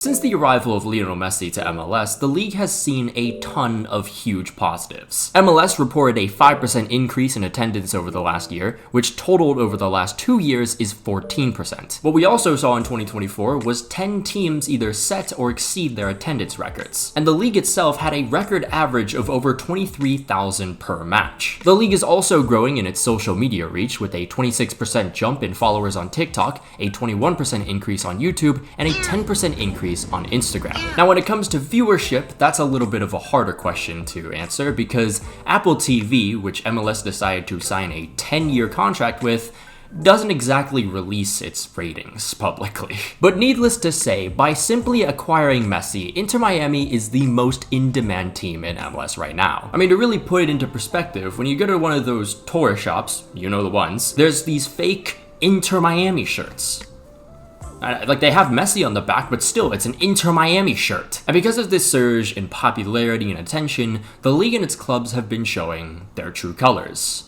Since the arrival of Lionel Messi to MLS, the league has seen a ton of huge positives. MLS reported a 5% increase in attendance over the last year, which totaled over the last 2 years is 14%. What we also saw in 2024 was 10 teams either set or exceed their attendance records, and the league itself had a record average of over 23,000 per match. The league is also growing in its social media reach with a 26% jump in followers on TikTok, a 21% increase on YouTube, and a 10% increase on Instagram. Now, when it comes to viewership, that's a little bit of a harder question to answer because Apple TV, which MLS decided to sign a 10-year contract with, doesn't exactly release its ratings publicly. But needless to say, by simply acquiring Messi, Inter Miami is the most in-demand team in MLS right now. I mean, to really put it into perspective, when you go to one of those tourist shops, you know the ones, there's these fake Inter Miami shirts. Like, they have Messi on the back, but still, it's an Inter Miami shirt. And because of this surge in popularity and attention, the league and its clubs have been showing their true colors.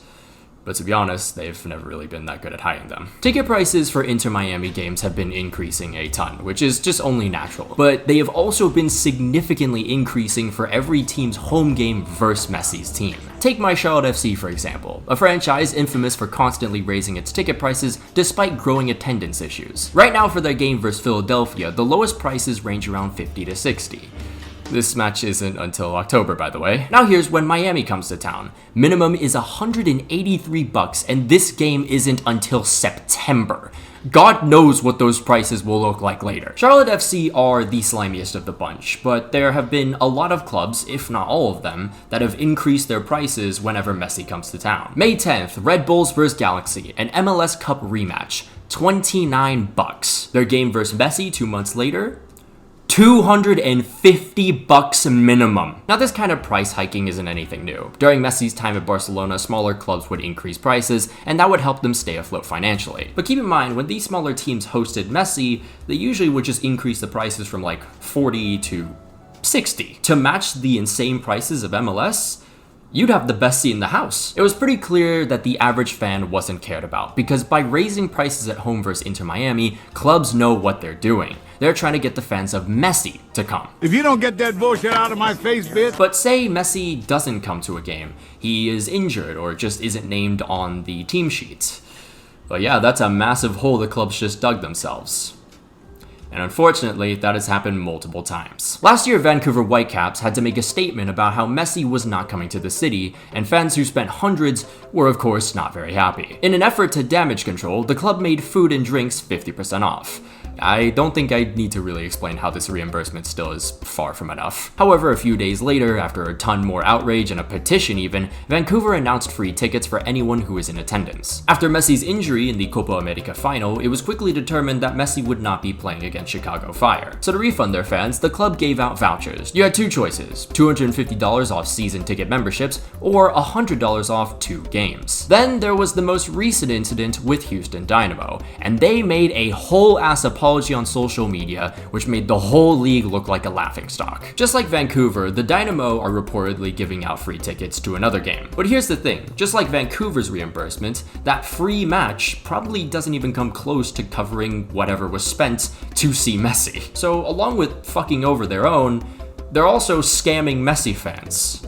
But to be honest, they've never really been that good at hiding them. Ticket prices for Inter Miami games have been increasing a ton, which is just only natural. But they have also been significantly increasing for every team's home game versus Messi's team. Take my Charlotte FC for example, a franchise infamous for constantly raising its ticket prices despite growing attendance issues. Right now for their game versus Philadelphia, the lowest prices range around 50 to 60. This match isn't until October, by the way. Now here's when Miami comes to town. Minimum is $183, and this game isn't until September. God knows what those prices will look like later. Charlotte FC are the slimiest of the bunch, but there have been a lot of clubs, if not all of them, that have increased their prices whenever Messi comes to town. May 10th, Red Bulls vs Galaxy, an MLS Cup rematch, $29. Their game vs Messi 2 months later, $250 minimum. Now, this kind of price hiking isn't anything new. During Messi's time at Barcelona, smaller clubs would increase prices, and that would help them stay afloat financially. But keep in mind, when these smaller teams hosted Messi, they usually would just increase the prices from like 40 to 60. To match the insane prices of MLS, you'd have the best seat in the house. It was pretty clear that the average fan wasn't cared about, because by raising prices at home versus Inter Miami, clubs know what they're doing. They're trying to get the fans of Messi to come. If you don't get that bullshit out of my face, bitch. But say Messi doesn't come to a game. He is injured or just isn't named on the team sheet. But yeah, that's a massive hole the clubs just dug themselves. And unfortunately, that has happened multiple times. Last year, Vancouver Whitecaps had to make a statement about how Messi was not coming to the city, and fans who spent hundreds were of course not very happy. In an effort to damage control, the club made food and drinks 50% off. I don't think I need to really explain how this reimbursement still is far from enough. However, a few days later, after a ton more outrage and a petition even, Vancouver announced free tickets for anyone who is in attendance. After Messi's injury in the Copa America final, it was quickly determined that Messi would not be playing against Chicago Fire. So to refund their fans, the club gave out vouchers. You had two choices, $250 off season ticket memberships or $100 off 2 games. Then there was the most recent incident with Houston Dynamo, and they made a whole ass apology on social media, which made the whole league look like a laughingstock. Just like Vancouver, the Dynamo are reportedly giving out free tickets to another game. But here's the thing, just like Vancouver's reimbursement, that free match probably doesn't even come close to covering whatever was spent to see Messi. So along with fucking over their own, they're also scamming Messi fans.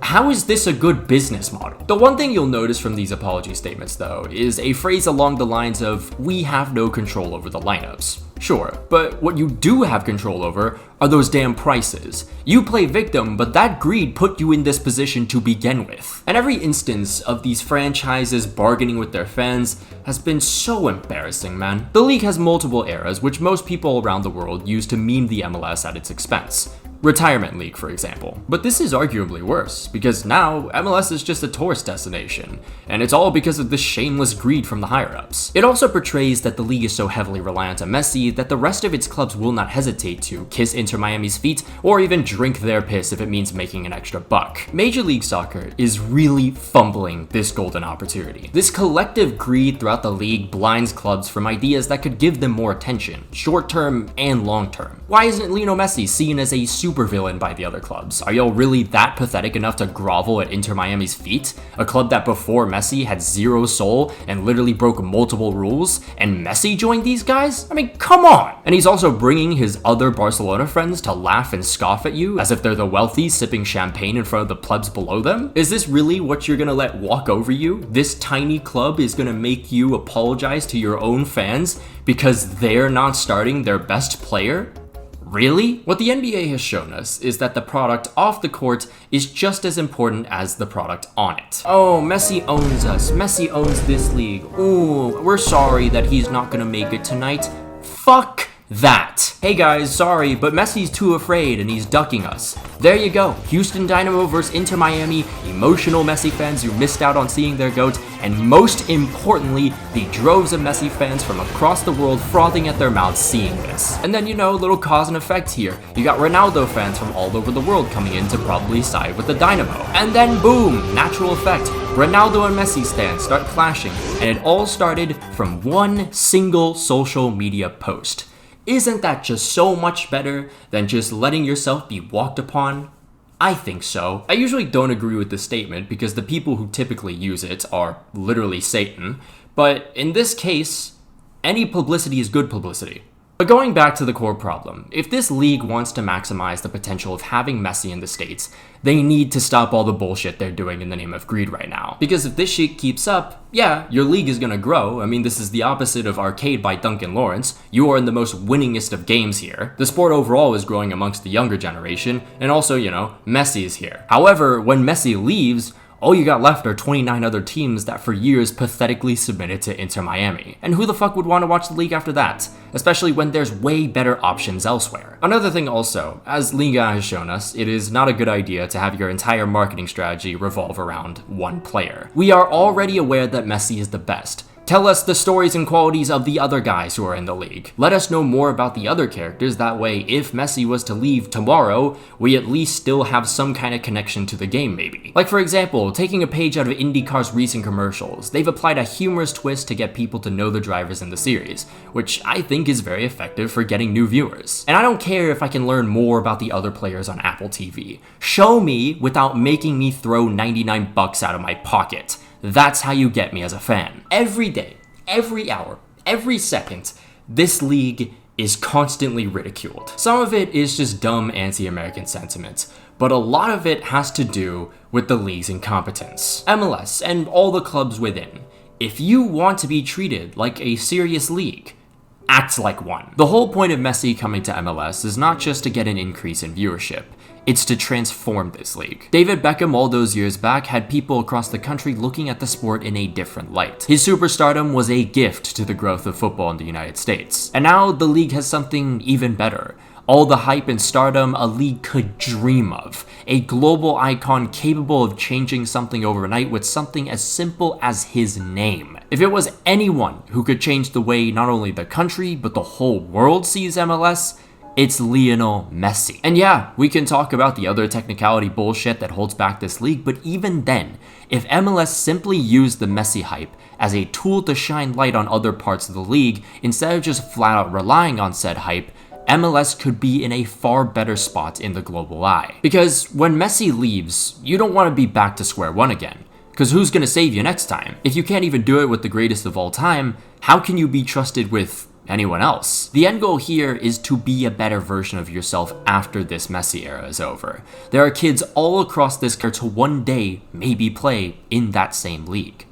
How is this a good business model? The one thing you'll notice from these apology statements, though, is a phrase along the lines of, "We have no control over the lineups." Sure, but what you do have control over are those damn prices. You play victim, but that greed put you in this position to begin with. And every instance of these franchises bargaining with their fans has been so embarrassing, man. The league has multiple eras, which most people around the world use to meme the MLS at its expense. Retirement League, for example. But this is arguably worse, because now MLS is just a tourist destination, and it's all because of this shameless greed from the higher-ups. It also portrays that the league is so heavily reliant on Messi that the rest of its clubs will not hesitate to kiss Inter Miami's feet or even drink their piss if it means making an extra buck. Major League Soccer is really fumbling this golden opportunity. This collective greed throughout the league blinds clubs from ideas that could give them more attention, short-term and long-term. Why isn't Lionel Messi seen as a supervillain by the other clubs? Are y'all really that pathetic enough to grovel at Inter Miami's feet? A club that before Messi had zero soul and literally broke multiple rules, and Messi joined these guys? I mean, come Come on! And he's also bringing his other Barcelona friends to laugh and scoff at you as if they're the wealthy sipping champagne in front of the plebs below them? Is this really what you're gonna let walk over you? This tiny club is gonna make you apologize to your own fans because they're not starting their best player? Really? What the NBA has shown us is that the product off the court is just as important as the product on it. Oh, Messi owns us. Messi owns this league. Ooh, we're sorry that he's not gonna make it tonight. Fuck that. Hey guys, sorry, but Messi's too afraid and he's ducking us. There you go. Houston Dynamo versus Inter Miami, emotional Messi fans who missed out on seeing their GOAT, and most importantly, the droves of Messi fans from across the world frothing at their mouths seeing this. And then, little cause and effect here. You got Ronaldo fans from all over the world coming in to probably side with the Dynamo. And then boom, natural effect. Ronaldo and Messi stands start clashing, and it all started from one single social media post. Isn't that just so much better than just letting yourself be walked upon? I think so. I usually don't agree with this statement because the people who typically use it are literally Satan, but in this case, any publicity is good publicity. But going back to the core problem, if this league wants to maximize the potential of having Messi in the States, they need to stop all the bullshit they're doing in the name of greed right now. Because if this shit keeps up, yeah, your league is gonna grow. I mean, this is the opposite of Arcade by Duncan Lawrence. You are in the most winningest of games here. The sport overall is growing amongst the younger generation, and also, Messi is here. However, when Messi leaves, all you got left are 29 other teams that for years pathetically submitted to Inter Miami. And who the fuck would want to watch the league after that? Especially when there's way better options elsewhere. Another thing also, as Liga has shown us, it is not a good idea to have your entire marketing strategy revolve around one player. We are already aware that Messi is the best. Tell us the stories and qualities of the other guys who are in the league. Let us know more about the other characters, that way if Messi was to leave tomorrow, we at least still have some kind of connection to the game maybe. Like for example, taking a page out of IndyCar's recent commercials, they've applied a humorous twist to get people to know the drivers in the series, which I think is very effective for getting new viewers. And I don't care if I can learn more about the other players on Apple TV. Show me without making me throw 99 bucks out of my pocket. That's how you get me as a fan. Every day, every hour, every second, this league is constantly ridiculed. Some of it is just dumb anti-American sentiment, but a lot of it has to do with the league's incompetence. MLS and all the clubs within. If you want to be treated like a serious league, act like one. The whole point of Messi coming to MLS is not just to get an increase in viewership. It's to transform this league. David Beckham all those years back had people across the country looking at the sport in a different light. His superstardom was a gift to the growth of football in the United States. And now the league has something even better. All the hype and stardom a league could dream of. A global icon capable of changing something overnight with something as simple as his name. If it was anyone who could change the way not only the country, but the whole world sees MLS, it's Lionel Messi. And yeah, we can talk about the other technicality bullshit that holds back this league, but even then, if MLS simply used the Messi hype as a tool to shine light on other parts of the league, instead of just flat out relying on said hype, MLS could be in a far better spot in the global eye. Because when Messi leaves, you don't want to be back to square one again. Because who's going to save you next time? If you can't even do it with the greatest of all time, how can you be trusted with anyone else? The end goal here is to be a better version of yourself after this Messi era is over. There are kids all across this country to one day maybe play in that same league.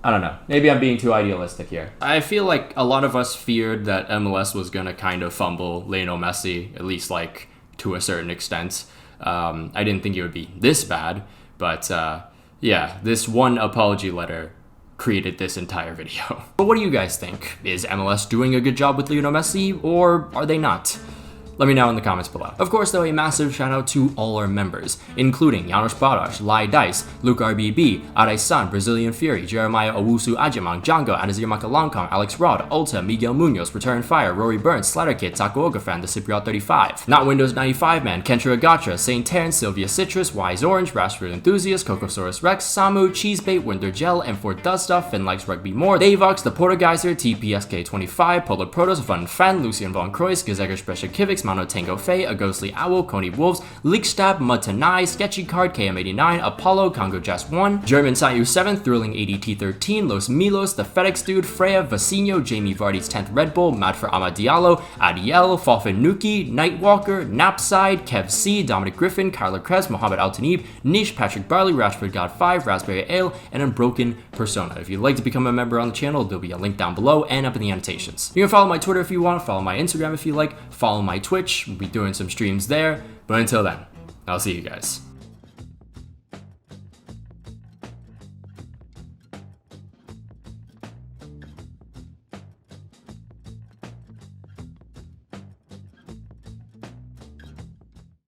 I don't know. Maybe I'm being too idealistic here. I feel like a lot of us feared that MLS was going to kind of fumble Lionel Messi, at least like to a certain extent. I didn't think it would be this bad, but yeah, this one apology letter created this entire video. But what do you guys think? Is MLS doing a good job with Lionel Messi, or are they not? Let me know in the comments below. Of course, though, a massive shout out to all our members, including Janos Barash, Lai Dice, Luke RBB, Araisan, Brazilian Fury, Jeremiah Owusu Ajimang, Django, Anazir Makalongkong, Alex Rod, Ulta, Miguel Munoz, Return Fire, Rory Burns, Slatterkid, Takuoka Fan, The Cypriot 35, Not Windows 95 Man, Kentra Agatra, Saint Terrence, Sylvia Citrus, Wise Orange, Rashford Enthusiast, Cocosaurus Rex, Samu, Cheesebait, Winter Gel, M4 Does Stuff, Finn Likes Rugby More, Davox, The Portergeyser, TPSK25, Polar Protos, Von Fan, Lucian Von Kreuz, Gezeger Sprecher Kivix, Mono Tango Fei, A Ghostly Owl, Coney Wolves, Leakstab, Mutanai, Sketchy Card, KM89, Apollo, Congo Jazz 1, German Sayu 7, Thrilling ADT 13, Los Milos, The FedEx Dude, Freya, Vecino, Jamie Vardy's 10th Red Bull, Mad for Ama Diallo, Adiel, Falfin Nuki, Nightwalker, Napside, Kev C, Dominic Griffin, Kyler Kress, Mohammed Al Tanib, Nish, Patrick Barley, Rashford God 5, Raspberry Ale, and Unbroken Persona. If you'd like to become a member on the channel, there'll be a link down below and up in the annotations. You can follow my Twitter if you want, follow my Instagram if you like, follow my Twitch, we'll be doing some streams there, but until then, I'll see you guys.